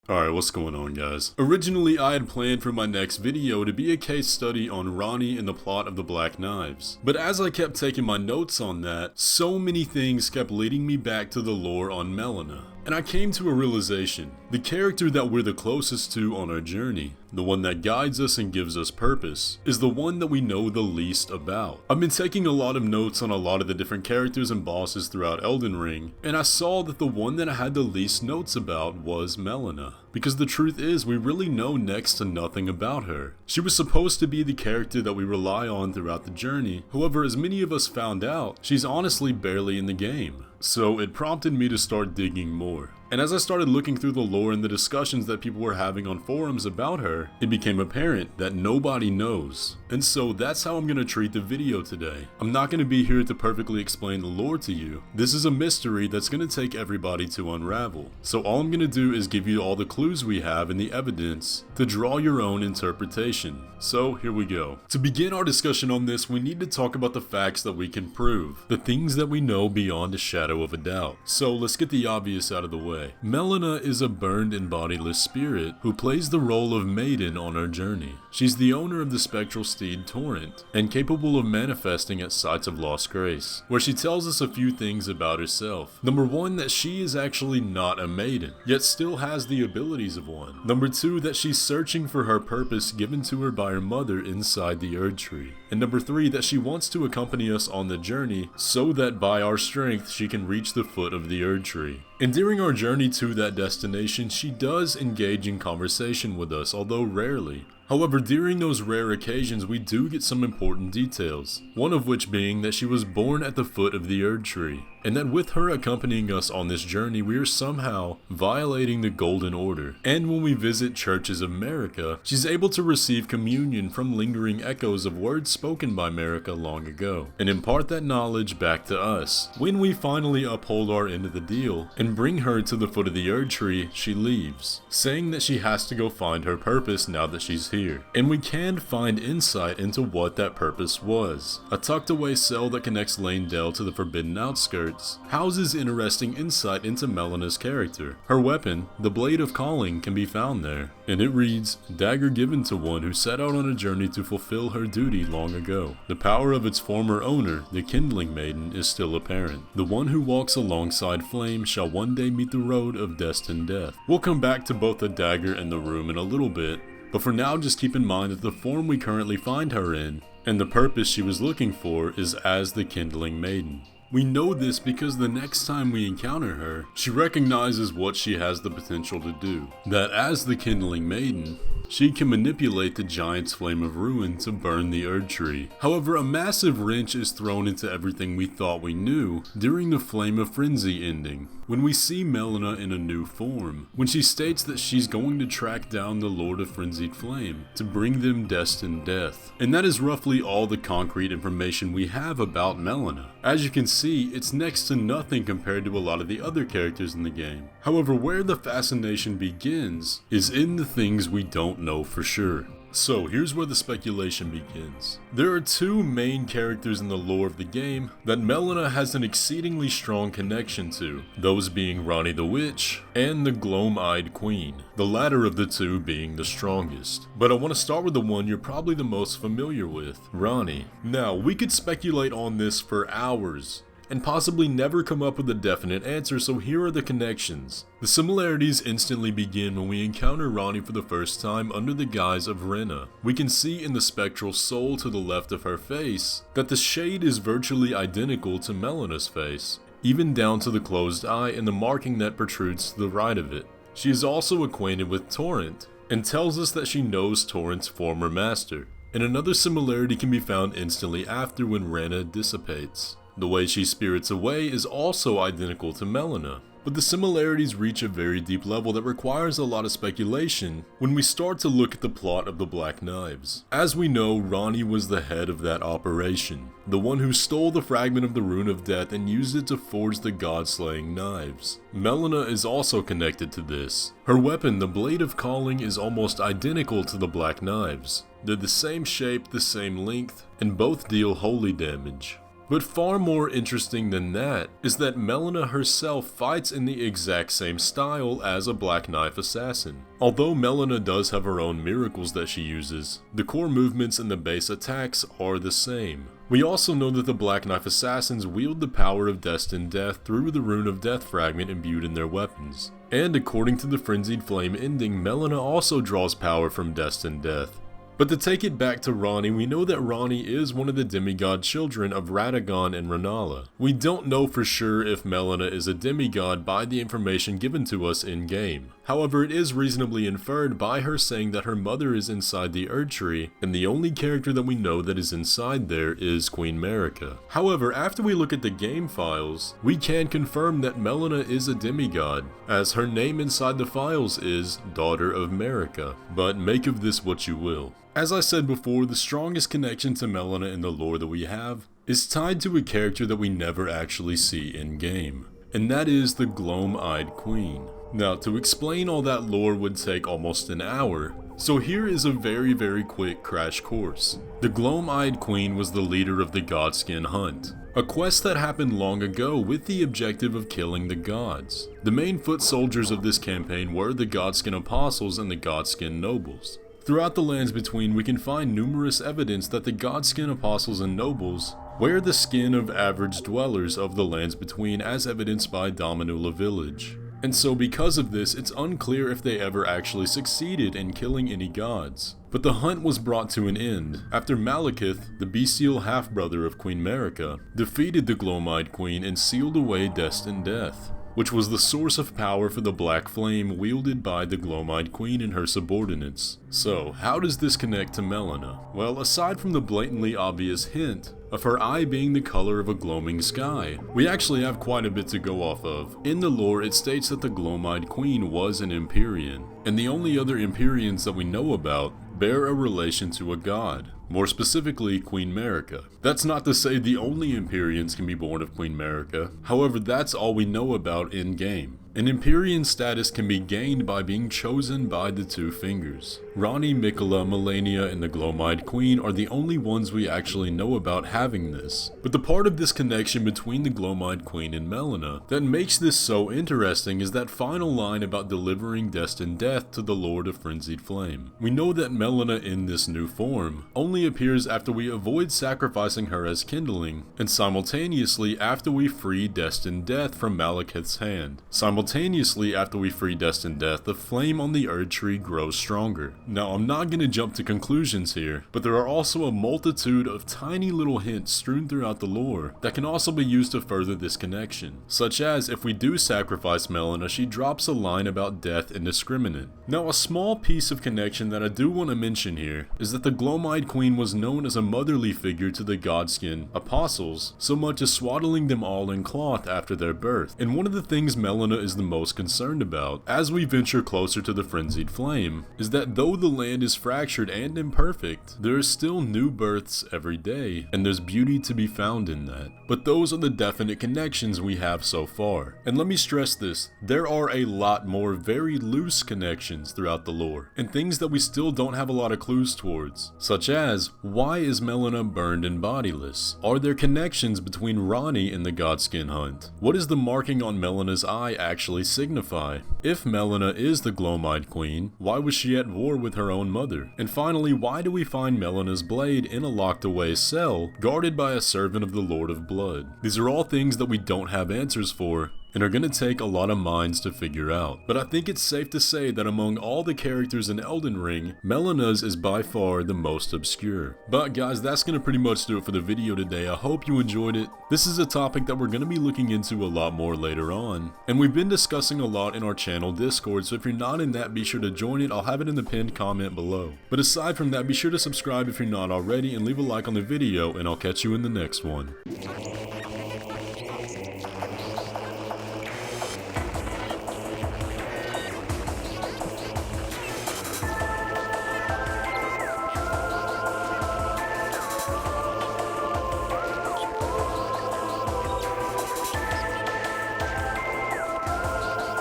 Alright, what's going on, guys? Originally, I had planned for my next video to be a case study on Ranni and the plot of the Black Knives. But as I kept taking my notes on that, so many things kept leading me back to the lore on Melina. And I came to a realization. The character that we're the closest to on our journey, the one that guides us and gives us purpose, is the one that we know the least about. I've been taking a lot of notes on a lot of the different characters and bosses throughout Elden Ring, and I saw that the one that I had the least notes about was Melina. Because the truth is, we really know next to nothing about her. She was supposed to be the character that we rely on throughout the journey, however, as many of us found out, she's honestly barely in the game. So it prompted me to start digging more. And as I started looking through the lore and the discussions that people were having on forums about her, it became apparent that nobody knows. And so that's how I'm going to treat the video today. I'm not going to be here to perfectly explain the lore to you. This is a mystery that's going to take everybody to unravel. So all I'm going to do is give you all the clues we have and the evidence to draw your own interpretation. So here we go. To begin our discussion on this, we need to talk about the facts that we can prove. The things that we know beyond a shadow of a doubt. So let's get the obvious out of the way. Melina is a burned and bodiless spirit who plays the role of maiden on our journey. She's the owner of the spectral steed Torrent, and capable of manifesting at sites of lost grace, where she tells us a few things about herself. Number 1, that she is actually not a maiden, yet still has the abilities of one. Number 2, that she's searching for her purpose given to her by her mother inside the Erd Tree. And number 3, that she wants to accompany us on the journey so that by our strength she can reach the foot of the Erd Tree. And during our journey to that destination, she does engage in conversation with us, although rarely. However, during those rare occasions, we do get some important details, one of which being that she was born at the foot of the Erd Tree, and that with her accompanying us on this journey, we are somehow violating the Golden Order. And when we visit churches of Marika, she's able to receive communion from lingering echoes of words spoken by Marika long ago, and impart that knowledge back to us. When we finally uphold our end of the deal, and bring her to the foot of the Erd Tree, she leaves, saying that she has to go find her purpose now that she's here. And we can find insight into what that purpose was. A tucked away cell that connects Lane Dell to the Forbidden Outskirts houses interesting insight into Melina's character. Her weapon, the Blade of Calling, can be found there, and it reads, "Dagger given to one who set out on a journey to fulfill her duty long ago. The power of its former owner, the Kindling Maiden, is still apparent. The one who walks alongside flame shall one day meet the road of destined death." We'll come back to both the dagger and the room in a little bit, but for now just keep in mind that the form we currently find her in, and the purpose she was looking for, is as the Kindling Maiden. We know this because the next time we encounter her, she recognizes what she has the potential to do. That as the Kindling Maiden, she can manipulate the Giant's Flame of Ruin to burn the Erd Tree. However, a massive wrench is thrown into everything we thought we knew during the Flame of Frenzy ending, when we see Melina in a new form, when she states that she's going to track down the Lord of Frenzied Flame to bring them destined death. And that is roughly all the concrete information we have about Melina. As you can see, it's next to nothing compared to a lot of the other characters in the game. However, where the fascination begins is in the things we don't know for sure. So here's where the speculation begins. There are two main characters in the lore of the game that Melina has an exceedingly strong connection to, those being Ranni the Witch and the Gloam-Eyed Queen, the latter of the two being the strongest. But I want to start with the one you're probably the most familiar with, Ranni. Now, we could speculate on this for hours, and possibly never come up with a definite answer, so here are the connections. The similarities instantly begin when we encounter Ranni for the first time under the guise of Rena. We can see in the spectral soul to the left of her face that the shade is virtually identical to Melina's face, even down to the closed eye and the marking that protrudes to the right of it. She is also acquainted with Torrent, and tells us that she knows Torrent's former master. And another similarity can be found instantly after when Rena dissipates. The way she spirits away is also identical to Melina, but the similarities reach a very deep level that requires a lot of speculation when we start to look at the plot of the Black Knives. As we know, Ranni was the head of that operation, the one who stole the fragment of the Rune of Death and used it to forge the god-slaying knives. Melina is also connected to this. Her weapon, the Blade of Calling, is almost identical to the Black Knives. They're the same shape, the same length, and both deal holy damage. But far more interesting than that is that Melina herself fights in the exact same style as a Black Knife assassin. Although Melina does have her own miracles that she uses, the core movements and the base attacks are the same. We also know that the Black Knife assassins wield the power of destined death through the Rune of Death fragment imbued in their weapons. And according to the Frenzied Flame ending, Melina also draws power from destined death. But to take it back to Ranni, we know that Ranni is one of the demigod children of Radagon and Rennala. We don't know for sure if Melina is a demigod by the information given to us in-game. However, it is reasonably inferred by her saying that her mother is inside the Erd Tree, and the only character that we know that is inside there is Queen Marika. However, after we look at the game files, we can confirm that Melina is a demigod, as her name inside the files is Daughter of Marika. But make of this what you will. As I said before, the strongest connection to Melina in the lore that we have is tied to a character that we never actually see in-game, and that is the Gloam-Eyed Queen. Now, to explain all that lore would take almost an hour, so here is a very quick crash course. The Gloam-Eyed Queen was the leader of the Godskin Hunt, a quest that happened long ago with the objective of killing the gods. The main foot soldiers of this campaign were the Godskin Apostles and the Godskin Nobles. Throughout the lands between, we can find numerous evidence that the Godskin Apostles and Nobles wear the skin of average dwellers of the lands between, as evidenced by Dominula village. And so because of this, it's unclear if they ever actually succeeded in killing any gods. But the hunt was brought to an end after Malekith, the bestial half-brother of Queen Marika, defeated the Gloam-Eyed Queen and sealed away destined death, which was the source of power for the Black Flame wielded by the Gloam-Eyed Queen and her subordinates. So, how does this connect to Melina? Well, aside from the blatantly obvious hint of her eye being the color of a gloaming sky, we actually have quite a bit to go off of. In the lore, it states that the Gloam-Eyed Queen was an Empyrean, and the only other Empyreans that we know about bear a relation to a god, more specifically Queen Marika. That's not to say the only Empyreans can be born of Queen Marika, however that's all we know about in-game. An Empyrean status can be gained by being chosen by the Two Fingers. Ranni, Miquella, Melina, and the Gloam-Eyed Queen are the only ones we actually know about having this. But the part of this connection between the Gloam-Eyed Queen and Melina that makes this so interesting is that final line about delivering destined death to the Lord of Frenzied Flame. We know that Melina in this new form only appears after we avoid sacrificing her as kindling, and simultaneously after we free destined death from Malekith's hand. Simultaneously after we free destined death, the flame on the Erd Tree grows stronger. Now, I'm not going to jump to conclusions here, but there are also a multitude of tiny little hints strewn throughout the lore that can also be used to further this connection, such as if we do sacrifice Melina, she drops a line about death indiscriminate. Now, a small piece of connection that I do want to mention here is that the Gloam-Eyed Queen was known as a motherly figure to the Godskin Apostles, so much as swaddling them all in cloth after their birth. And one of the things Melina is the most concerned about, as we venture closer to the Frenzied Flame, is that though the land is fractured and imperfect, there are still new births every day, and there's beauty to be found in that. But those are the definite connections we have so far. And let me stress this, there are a lot more very loose connections throughout the lore, and things that we still don't have a lot of clues towards, such as, why is Melina burned and bodiless? Are there connections between Ranni and the Godskin Hunt? What does the marking on Melina's eye actually signify? If Melina is the Gloam-Eyed Queen, why was she at war with her own mother? And finally, why do we find Melina's blade in a locked away cell, guarded by a servant of the Lord of Blood? These are all things that we don't have answers for, and are going to take a lot of minds to figure out. But I think it's safe to say that among all the characters in Elden Ring, Melina's is by far the most obscure. But guys, that's going to pretty much do it for the video today. I hope you enjoyed it. This is a topic that we're going to be looking into a lot more later on, and we've been discussing a lot in our channel Discord, so if you're not in that, be sure to join it. I'll have it in the pinned comment below. But aside from that, be sure to subscribe if you're not already, and leave a like on the video, and I'll catch you in the next one.